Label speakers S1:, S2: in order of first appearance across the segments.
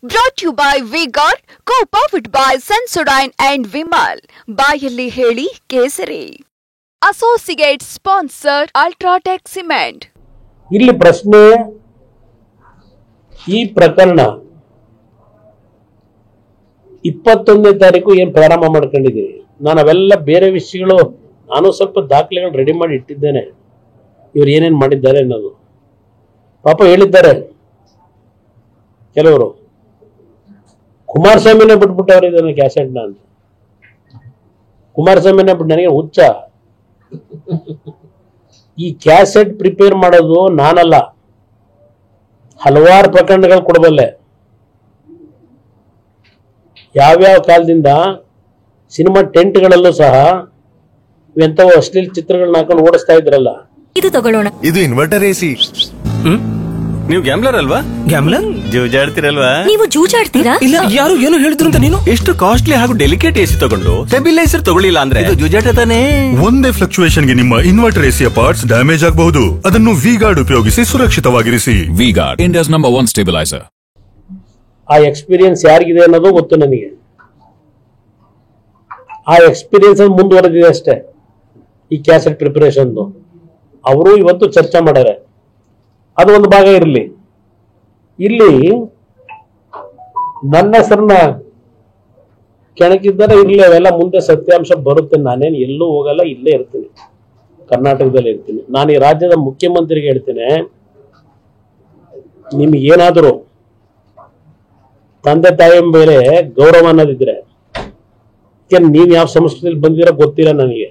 S1: Brought to you by V-Guard, co-powered by Sensodyne and Vimal. ಬಾಯಲ್ಲಿ ಹೇಳಿ ಕೇಸರಿ. Associate sponsor Ultratech Cement.
S2: ಇಲ್ಲಿ ಪ್ರಶ್ನೆ, ಈ ಪ್ರಕರಣ 21ನೇ ತಾರೀಕು ಏನ್ ಪ್ರಾರಂಭ ಮಾಡ್ಕೊಂಡಿದ್ದೀರಿ. ನಾನು ಅವೆಲ್ಲ ಬೇರೆ ವಿಷಯಗಳು ನಾನು ಸ್ವಲ್ಪ ದಾಖಲೆಗಳು ರೆಡಿ ಮಾಡಿ ಇಟ್ಟಿದ್ದೇನೆ, ಇವ್ರು ಏನೇನು ಮಾಡಿದ್ದಾರೆ ಅನ್ನೋದು. ಪಾಪ ಹೇಳಿದ್ದಾರೆ ಕೆಲವರು, ಕುಮಾರಸ್ವಾಮಿನೇ ಬಿಟ್ಬಿಟ್ಟವ್ರು ಇದನ್ನ ಕ್ಯಾಸೆಟ್ನ ಅಂತ. ಕುಮಾರಸ್ವಾಮಿನೇ ಬಿಟ್ಟು ನನಗೆ ಹುಚ್ಚ. ಈ ಕ್ಯಾಸೆಟ್ ಪ್ರಿಪೇರ್ ಮಾಡೋದು ನಾನಲ್ಲ, ಹಲವಾರು ಪ್ರಕರಣಗಳು ಕೊಡಬಲ್ಲೆ. ಯಾವ್ಯಾವ ಕಾಲದಿಂದ ಸಿನಿಮಾ ಟೆಂಟ್ಗಳಲ್ಲೂ ಸಹ ಎಂತವೋ ಅಶ್ಲೀಲ ಚಿತ್ರಗಳನ್ನ ಹಾಕೊಂಡು ಓಡಿಸ್ತಾ ಇದ್ರಲ್ಲ.
S3: ಇದು ತಗೊಳ್ಳೋಣ.
S4: ಇದು ಇನ್ವರ್ಟರ್ ಎಸಿ.
S5: ನೀವು ಗ್ಯಾಮ್ಲರ್ ಅಲ್ವಾ?
S4: ಗ್ಯಾಮ್ಲರ್
S5: ಜೂಜಾಡ್ತಿರಲ್ವಾ?
S3: ನೀವು ಜೂಜಾಡ್ತೀರಾ?
S4: ಇಲ್ಲ, ಯಾರು ಏನು ಹೇಳಿದ್ರು ಅಂತ ನೀನು
S5: ಎಷ್ಟು ಕಾಸ್ಟ್ಲಿ ಹಾಗೂ ಡೆಲಿಕೇಟ್ ಎಸಿ ತಗೊಂಡು ಸ್ಟೆಬಿಲೈಸರ್ ತಗೊಳ್ಳಿಲ್ಲ ಅಂದ್ರೆ ಇದು ಜೂಜಾಟ ತಾನೇ.
S4: ಒಂದೇ ಫ್ಲಕ್ಚುಯೇಷನ್ ಗೆ ನಿಮ್ಮ ಇನ್ವರ್ಟರ್ ಎಸಿಯ ಪಾರ್ಟ್ಸ್ ಡ್ಯಾಮೇಜ್ ಆಗಬಹುದು. ಅದನ್ನು ವಿ-ಗಾರ್ಡ್ ಉಪಯೋಗಿಸಿ ಸುರಕ್ಷಿತವಾಗಿರಿಸಿ.
S6: V-Guard, India's #1 stabilizer.
S2: ಆ ಎಕ್ಸ್ಪೀರಿಯನ್ಸ್ ಯಾರಿಗಿದೆ ಅನ್ನೋದು ಗೊತ್ತು ನನಗೆ. ಆ ಎಕ್ಸ್ಪೀರಿಯನ್ಸ್ ಮುಂದುವರೆದಿದೆ ಅಷ್ಟೇ ಈ ಕ್ಯಾಸೆಟ್ ಪ್ರಿಪರೇಷನ್. ಅವರು ಇವತ್ತು ಚರ್ಚೆ ಮಾಡ್ಯಾರೆ, ಅದು ಒಂದು ಭಾಗ ಇರಲಿ. ಇಲ್ಲಿ ನನ್ನ ಹೆಸರನ್ನ ಕೆಣಕಿದ್ದಾರೆ, ಇರ್ಲಿ, ಅವೆಲ್ಲ ಮುಂದೆ ಸತ್ಯಾಂಶ ಬರುತ್ತೆ. ನಾನೇನು ಎಲ್ಲೂ ಹೋಗಲ್ಲ, ಇಲ್ಲೇ ಇರ್ತೀನಿ, ಕರ್ನಾಟಕದಲ್ಲಿ ಇರ್ತೀನಿ. ನಾನು ಈ ರಾಜ್ಯದ ಮುಖ್ಯಮಂತ್ರಿಗೆ ಹೇಳ್ತೇನೆ, ನಿಮ್ಗೇನಾದರೂ ತಂದೆ ತಾಯಿ ಮೇಲೆ ಗೌರವ ಅನ್ನೋದಿದ್ರೆ, ನೀವ್ ಯಾವ ಸಂಸ್ಕೃತಿಯಲ್ಲಿ ಬಂದಿರೋ ಗೊತ್ತಿಲ್ಲ ನನಗೆ.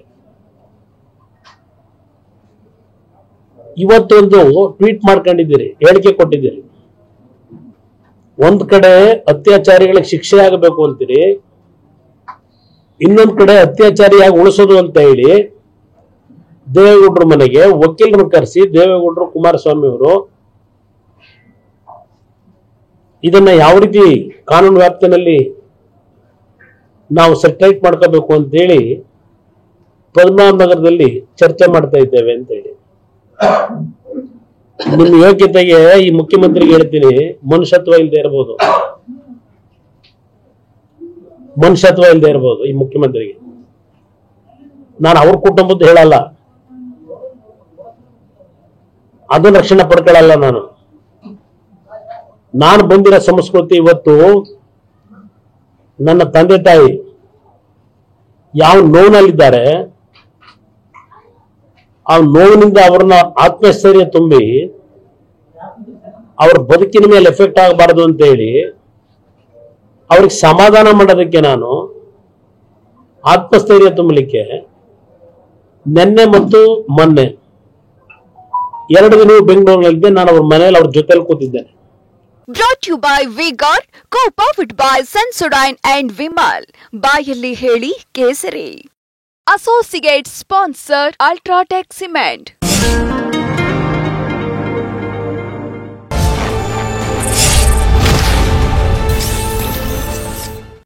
S2: ಇವತ್ತೊಂದು ಟ್ವೀಟ್ ಮಾಡ್ಕೊಂಡಿದ್ದೀರಿ, ಹೇಳಿಕೆ ಕೊಟ್ಟಿದ್ದೀರಿ. ಒಂದ್ ಕಡೆ ಅತ್ಯಾಚಾರಿಗಳಿಗೆ ಶಿಕ್ಷೆ ಆಗಬೇಕು ಅಂತೀರಿ, ಇನ್ನೊಂದ್ ಕಡೆ ಅತ್ಯಾಚಾರಿಯಾಗಿ ಉಳಿಸೋದು ಅಂತ ಹೇಳಿ ದೇವೇಗೌಡರ ಮನೆಗೆ ವಕೀಲರನ್ನು ಕರೆಸಿ ದೇವೇಗೌಡರು, ಕುಮಾರಸ್ವಾಮಿ ಅವರು ಇದನ್ನ ಯಾವ ರೀತಿ ಕಾನೂನು ವ್ಯಾಪ್ತಿನಲ್ಲಿ ನಾವು ಸೆಟರೇಟ್ ಮಾಡ್ಕೋಬೇಕು ಅಂತೇಳಿ ಪದ್ಮನಾಭ ನಗರದಲ್ಲಿ ಚರ್ಚೆ ಮಾಡ್ತಾ ಇದ್ದೇವೆ ಅಂತ ಹೇಳಿ. ನಿಮ್ಮ ಯೋಗ್ಯತೆಗೆ ಈ ಮುಖ್ಯಮಂತ್ರಿಗೆ ಹೇಳ್ತೀನಿ, ಮನುಷ್ಯತ್ವ ಇಲ್ಲದೆ ಇರಬಹುದು, ಮನುಷ್ಯತ್ವ ಇಲ್ಲದೆ ಇರಬಹುದು ಈ ಮುಖ್ಯಮಂತ್ರಿಗೆ. ನಾನು ಅವ್ರ ಕುಟುಂಬದ್ದು ಹೇಳಲ್ಲ, ಅದು ರಕ್ಷಣೆ ಪಡ್ಕೊಳ್ಳಲ್ಲ. ನಾನು ಬಂದಿರೋ ಸಂಸ್ಕೃತಿ ಇವತ್ತು ನನ್ನ ತಂದೆ ತಾಯಿ ಯಾವ ನೋವಿನಲ್ಲಿದ್ದಾರೆ, ಆ ನೋವಿನಿಂದ ಅವ್ರನ್ನ ಆತ್ಮಸ್ಥೈರ್ಯ ತುಂಬಿ ಅವ್ರ ಬದುಕಿನ ಮೇಲೆ ಎಫೆಕ್ಟ್ ಆಗಬಾರದು ಅಂತ ಹೇಳಿ ಅವ್ರಿಗೆ ಸಮಾಧಾನ ಮಾಡೋದಕ್ಕೆ, ನಾನು ಆತ್ಮಸ್ಥೈರ್ಯ ತುಂಬಲಿಕ್ಕೆ ನಿನ್ನೆ ಮತ್ತು ಮೊನ್ನೆ 2 ದಿನ ಬೆಂಗಳೂರಿನಲ್ಲಿದ್ದೆ. ನಾನು ಅವ್ರ ಮನೆಯಲ್ಲಿ ಅವ್ರ ಜೊತೆಲಿ ಕೂತಿದ್ದೇನೆ.
S1: Brought to you by V-Guard, co-powered by Sensodyne and Vimal. ಬಾಯಲ್ಲಿ ಹೇಳಿ ಕೇಸರಿ. Associate sponsor Ultratech Cement.